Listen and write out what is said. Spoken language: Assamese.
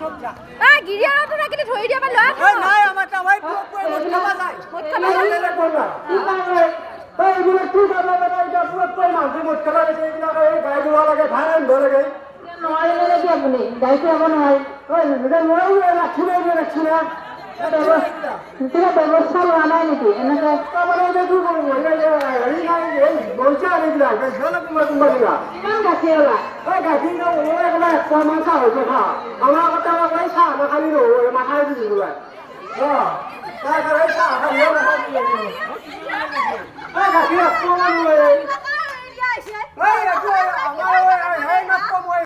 গিৰিয়াৰতো ৰাখিলে থৈ দিয়া ল'ৰা নাই আমাৰ টাৱাই মদ খাবা যায় মদ খাবা যায় এইবিলাক কি খাবা লাগে এতিয়া পুরো মানুষ মদ খাবা লাগে এইবিলাক এই গাই দিব লাগে ভাই আনব লাগে নোৱাৰিলে নেকি আপুনি গাড়ীটো হ'ব নহয় ৰাখি না কিবা ব্যৱস্থা লোৱা নাই নেকি এনেকৈ কিমান গাখীৰ ওলা গাখীৰ